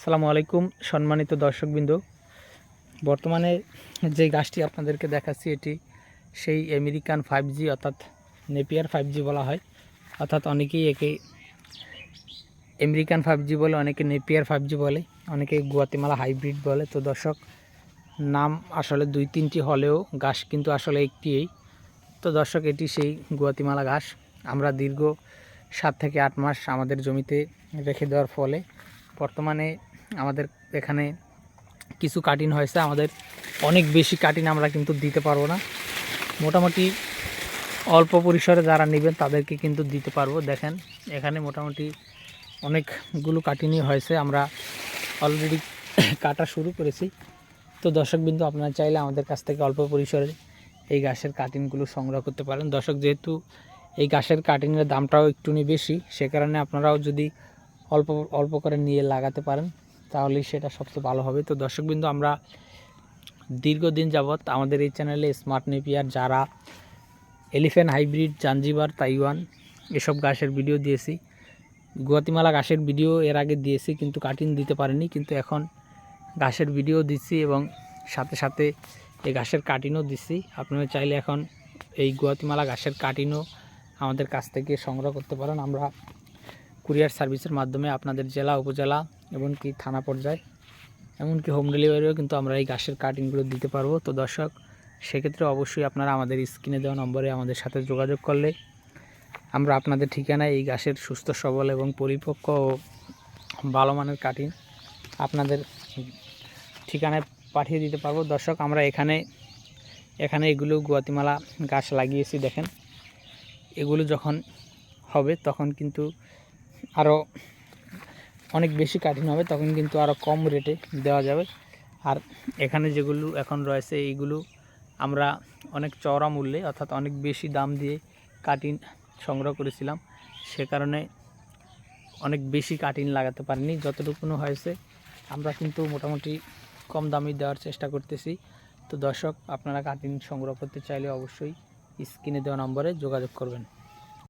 আসসালামু আলাইকুম সম্মানিত দর্শকবৃন্দ। বর্তমানে যে গাছটি আপনাদেরকে দেখাচ্ছি এটি সেই আমেরিকান 5G অর্থাৎ নেপিয়ার 5G বলা হয়। অর্থাৎ অনেকেই একে আমেরিকান 5G বলে, অনেকে নেপিয়ার 5G বলে, অনেকে গুয়াতিমালা হাইব্রিড বলে। তো দর্শক, নাম আসলে দুই তিনটি হলেও গাছ কিন্তু আসলে একটিই। তো দর্শক, এটি সেই গুয়াতিমালা ঘাস আমরা দীর্ঘ 7 থেকে 8 মাস আমাদের জমিতে রেখে দেওয়ার ফলে বর্তমানে আমাদের এখানে কিছু কাটিং হয়েছে। আমাদের অনেক বেশি কাটিং আমরা কিন্তু দিতে পারবো না, মোটামুটি অল্প পরিসরে যারা নেবেন তাদেরকে কিন্তু দিতে পারবো। দেখেন এখানে মোটামুটি অনেকগুলো কাটিংই হয়েছে, আমরা অলরেডি কাটা শুরু করেছি। তো দর্শকবৃন্দ, আপনারা চাইলে আমাদের কাছ থেকে অল্প পরিসরে এই ঘাসের কাটিংগুলো সংগ্রহ করতে পারেন। দর্শক, যেহেতু এই ঘাসের কাটিংয়ের দামটাও একটু বেশি, সে কারণে আপনারাও যদি অল্প অল্প করে নিয়ে লাগাতে পারেন তাহলেই সেটা সবচেয়ে ভালো হবে। তো দর্শকবৃন্দ, আমরা দীর্ঘদিন যাবৎ আমাদের এই চ্যানেলে স্মার্ট নেপিয়ার, যারা, এলিফ্যান্ট হাইব্রিড, জাঞ্জিবার, তাইওয়ান এসব ঘাসের ভিডিও দিয়েছি। গুয়াতিমালা ঘাসের ভিডিও এর আগে দিয়েছি, কিন্তু কাটিং দিতে পারিনি। কিন্তু এখন ঘাসের ভিডিও দিচ্ছি এবং সাথে সাথে এই ঘাসের কাটিংও দিচ্ছি। আপনারা চাইলে এখন এই গুয়াতিমালা ঘাসের কাটিংও আমাদের কাছ থেকে সংগ্রহ করতে পারেন। আমরা কুরিয়ার সার্ভিসের মাধ্যমে আপনাদের জেলা, উপজেলা, এমনকি থানা পর্যায়ে, এমনকি হোম ডেলিভারিও কিন্তু আমরা এই ঘাসের কাটিংগুলো দিতে পারবো। তো দর্শক, সেক্ষেত্রে অবশ্যই আপনারা আমাদের স্ক্রিনে দেওয়া নম্বরে আমাদের সাথে যোগাযোগ করলে আমরা আপনাদের ঠিকানায় এই ঘাসের সুস্থ সবল এবং পরিপক্ক ও ভালো মানের কাটিং আপনাদের ঠিকানায় পাঠিয়ে দিতে পারবো। দর্শক, আমরা এখানে এগুলো গুয়াতিমালা গাছ লাগিয়েছি। দেখেন, এগুলো যখন হবে তখন কিন্তু আরও অনেক বেশি কাঠিন হবে, তখন কিন্তু আরও কম রেটে দেওয়া যাবে। আর এখানে যেগুলো এখন রয়েছে এইগুলো আমরা অনেক চওড়া মূল্যে, অর্থাৎ অনেক বেশি দাম দিয়ে কাটিং সংগ্রহ করেছিলাম, সে কারণে অনেক বেশি কাটিং লাগাতে পারিনি। যতটুকুনো হয়েছে আমরা কিন্তু মোটামুটি কম দামে দেওয়ার চেষ্টা করতেছি। তো দর্শক, আপনারা কাটিং সংগ্রহ করতে চাইলে অবশ্যই স্ক্রিনে দেওয়া নম্বরে যোগাযোগ করবেন।